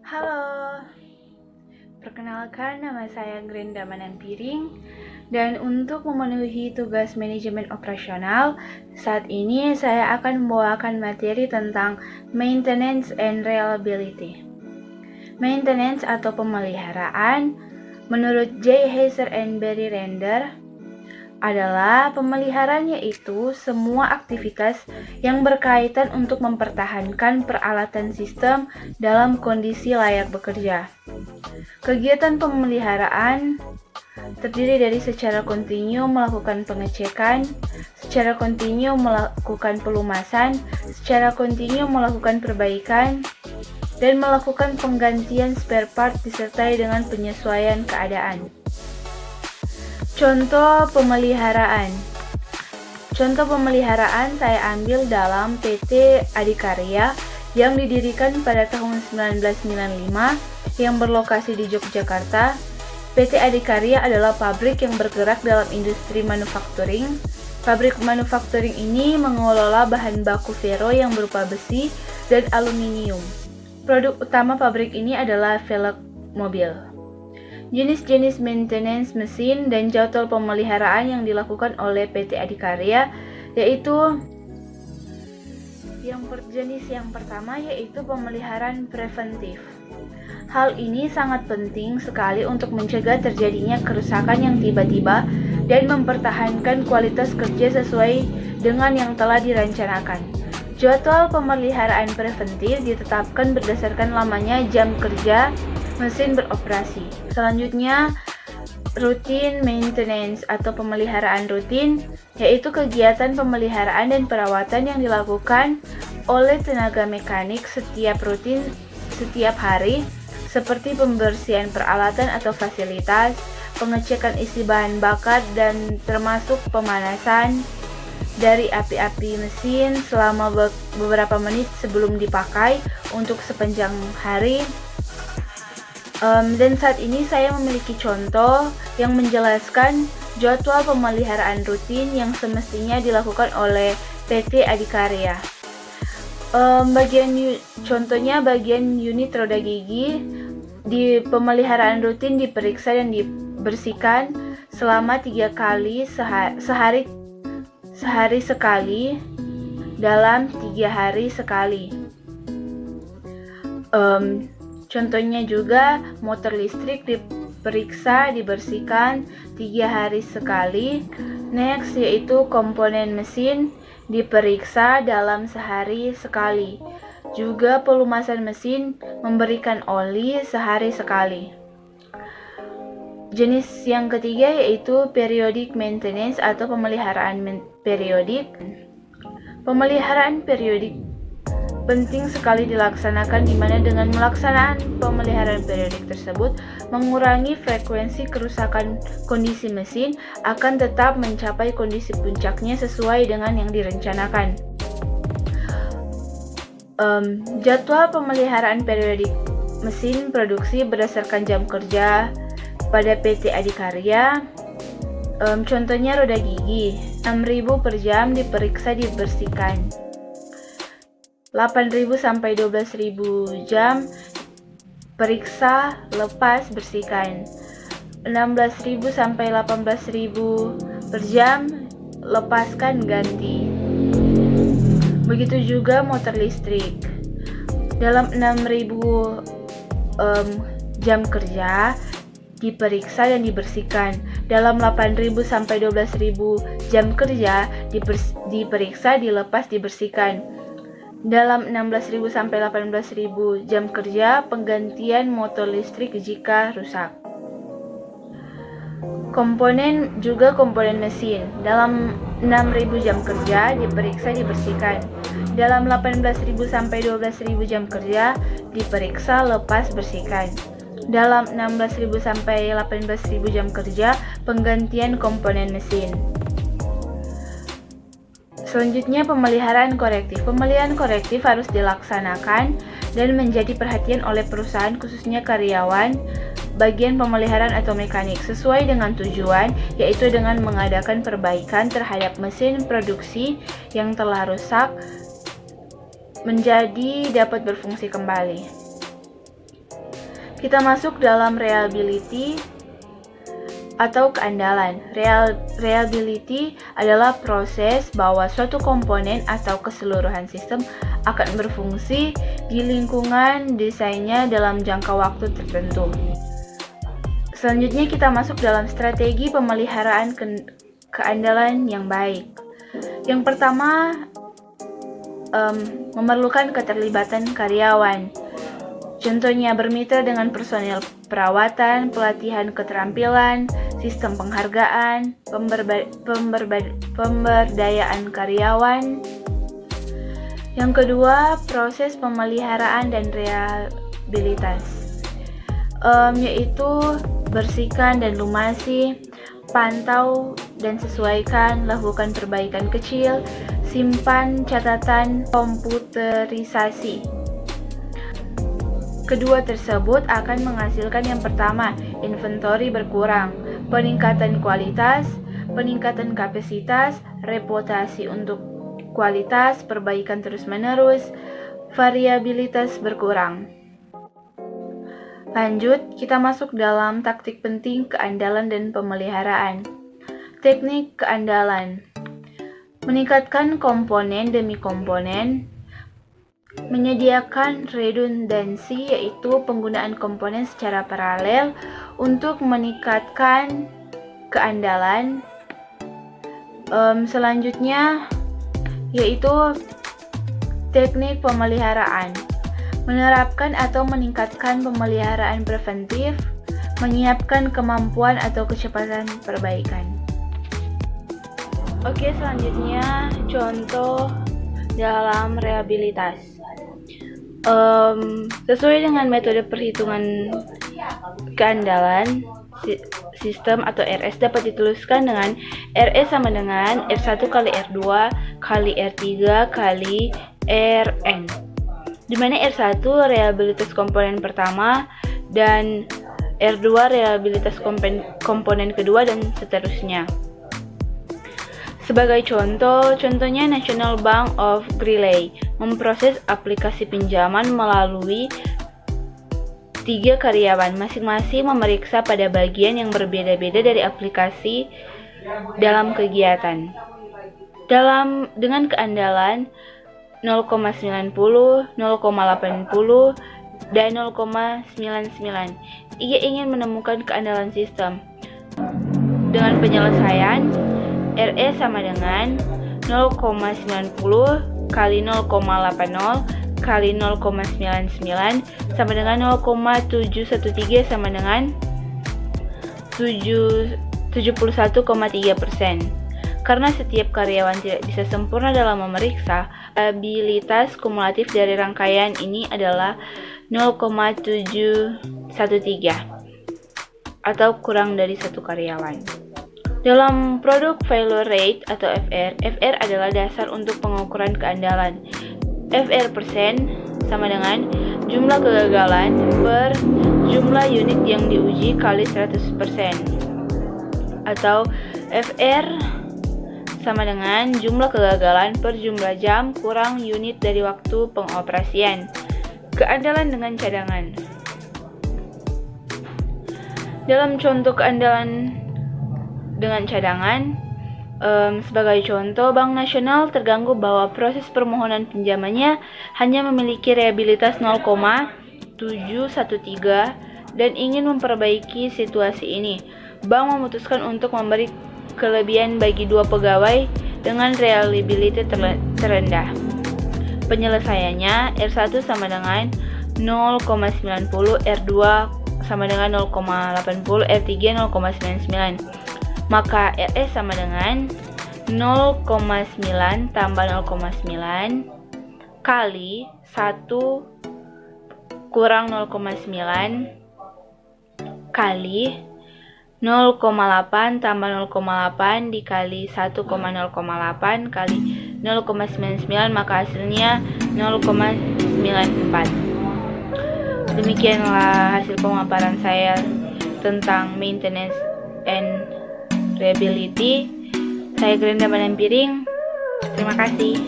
Halo, perkenalkan nama saya Grenda Manampiring dan untuk memenuhi tugas manajemen operasional, saat ini saya akan membawakan materi tentang maintenance and reliability. Maintenance atau pemeliharaan menurut J. Heiser and Barry Render adalah pemeliharaan, yaitu semua aktivitas yang berkaitan untuk mempertahankan peralatan sistem dalam kondisi layak bekerja. Kegiatan pemeliharaan terdiri dari secara kontinu melakukan pengecekan, secara kontinu melakukan pelumasan, secara kontinu melakukan perbaikan, dan melakukan penggantian spare part disertai dengan penyesuaian keadaan. Contoh pemeliharaan. Contoh pemeliharaan saya ambil dalam PT Adikarya yang didirikan pada tahun 1995 yang berlokasi di Yogyakarta. PT Adikarya adalah pabrik yang bergerak dalam industri manufacturing. Pabrik manufacturing ini mengelola bahan baku fero yang berupa besi dan aluminium. Produk utama pabrik ini adalah velg mobil. Jenis-jenis maintenance mesin dan jadwal pemeliharaan yang dilakukan oleh PT Adikarya yaitu jenis yang pertama yaitu pemeliharaan preventif. Hal ini sangat penting sekali untuk mencegah terjadinya kerusakan yang tiba-tiba dan mempertahankan kualitas kerja sesuai dengan yang telah direncanakan. Jadwal pemeliharaan preventif ditetapkan berdasarkan lamanya jam kerja mesin beroperasi. Selanjutnya, routine maintenance atau pemeliharaan rutin, yaitu kegiatan pemeliharaan dan perawatan yang dilakukan oleh tenaga mekanik setiap hari, seperti pembersihan peralatan atau fasilitas, pengecekan isi bahan bakar, dan termasuk pemanasan dari api-api mesin selama beberapa menit sebelum dipakai untuk sepanjang hari. Dan saat ini saya memiliki contoh yang menjelaskan jadwal pemeliharaan rutin yang semestinya dilakukan oleh PT Adikarya. Contohnya bagian unit roda gigi di pemeliharaan rutin diperiksa dan dibersihkan selama 3 kali sehari sekali dalam 3 hari sekali. Contohnya juga motor listrik diperiksa, dibersihkan 3 hari sekali. Next yaitu komponen mesin diperiksa dalam sehari sekali. Juga pelumasan mesin memberikan oli sehari sekali. Jenis yang ketiga yaitu periodic maintenance atau pemeliharaan periodik. Pemeliharaan periodik penting sekali dilaksanakan, di mana dengan melaksanaan pemeliharaan periodik tersebut mengurangi frekuensi kerusakan kondisi mesin akan tetap mencapai kondisi puncaknya sesuai dengan yang direncanakan. Jadwal pemeliharaan periodik mesin produksi berdasarkan jam kerja pada PT Adikarya. Contohnya roda gigi 6.000 per jam diperiksa dibersihkan. 8.000 sampai 12.000 jam periksa, lepas, bersihkan. 16.000 sampai 18.000 per jam lepaskan, ganti. Begitu juga motor listrik. Dalam 6.000 jam kerja diperiksa dan dibersihkan. Dalam 8.000 sampai 12.000 jam kerja diperiksa, dilepas, dibersihkan. Dalam 16.000 sampai 18.000 jam kerja, penggantian motor listrik jika rusak. Komponen mesin. Dalam 6.000 jam kerja diperiksa, dibersihkan. Dalam 18.000 sampai 12.000 jam kerja diperiksa, lepas, bersihkan. Dalam 16.000 sampai 18.000 jam kerja, penggantian komponen mesin. Selanjutnya pemeliharaan korektif. Pemeliharaan korektif harus dilaksanakan dan menjadi perhatian oleh perusahaan, khususnya karyawan, bagian pemeliharaan atau mekanik, sesuai dengan tujuan, yaitu dengan mengadakan perbaikan terhadap mesin produksi yang telah rusak menjadi dapat berfungsi kembali. Kita masuk dalam reliability atau keandalan. Reliability adalah proses bahwa suatu komponen atau keseluruhan sistem akan berfungsi di lingkungan desainnya dalam jangka waktu tertentu. Selanjutnya kita masuk dalam strategi pemeliharaan keandalan yang baik. Yang pertama, memerlukan keterlibatan karyawan. Contohnya bermitra dengan personel perawatan, pelatihan keterampilan, sistem penghargaan, pemberdayaan karyawan. Yang kedua, proses pemeliharaan dan rehabilitas, yaitu bersihkan dan lumasi, pantau dan sesuaikan, lakukan perbaikan kecil, simpan catatan, komputerisasi. Kedua tersebut akan menghasilkan yang pertama, inventory berkurang, peningkatan kualitas, peningkatan kapasitas, reputasi untuk kualitas, perbaikan terus-menerus, variabilitas berkurang. Lanjut, kita masuk dalam taktik penting keandalan dan pemeliharaan. Teknik keandalan. Meningkatkan komponen demi komponen. Menyediakan redundansi, yaitu penggunaan komponen secara paralel untuk meningkatkan keandalan. Selanjutnya yaitu teknik pemeliharaan. Menerapkan atau meningkatkan pemeliharaan preventif, menyiapkan kemampuan atau kecepatan perbaikan. Oke, selanjutnya contoh dalam rehabilitas. Sesuai dengan metode perhitungan keandalan, sistem atau RS dapat dituliskan dengan RS sama dengan R1 kali R2 kali R3 kali Rn, di mana R1 reliabilitas komponen pertama dan R2 reliabilitas komponen kedua dan seterusnya. Sebagai contohnya National Bank of Greeley memproses aplikasi pinjaman melalui 3 karyawan, masing-masing memeriksa pada bagian yang berbeda-beda dari aplikasi dalam kegiatan. Dengan keandalan 0,90, 0,80, dan 0,99, ia ingin menemukan keandalan sistem. Dengan penyelesaian RE sama dengan 0,90 kali 0,80 kali 0,99 sama dengan 0,713 sama dengan 71,3%. Karena setiap karyawan tidak bisa sempurna dalam memeriksa, probabilitas kumulatif dari rangkaian ini adalah 0,713 atau kurang dari satu karyawan. Dalam produk failure rate atau FR, FR adalah dasar untuk pengukuran keandalan. FR persen sama dengan jumlah kegagalan per jumlah unit yang diuji kali 100%. Atau FR sama dengan jumlah kegagalan per jumlah jam kurang unit dari waktu pengoperasian. Keandalan dengan cadangan. Dalam contoh keandalan dengan cadangan, sebagai contoh, Bank Nasional terganggu bahwa proses permohonan pinjamannya hanya memiliki reliabilitas 0,713 dan ingin memperbaiki situasi ini. Bank memutuskan untuk memberi kelebihan bagi 2 pegawai dengan reliability terendah. Penyelesaiannya, R1 sama dengan 0,90, R2 sama dengan 0,80, R3 0,99. Maka RS sama dengan 0,9 tambah 0,9 kali 1 kurang 0,9 kali 0,8 tambah 0,8 dikali 1,08 kali 0,99, maka hasilnya 0,94. Demikianlah hasil pemaparan saya tentang maintenance and reliability. Saya Grenda Manampiring. Terima kasih.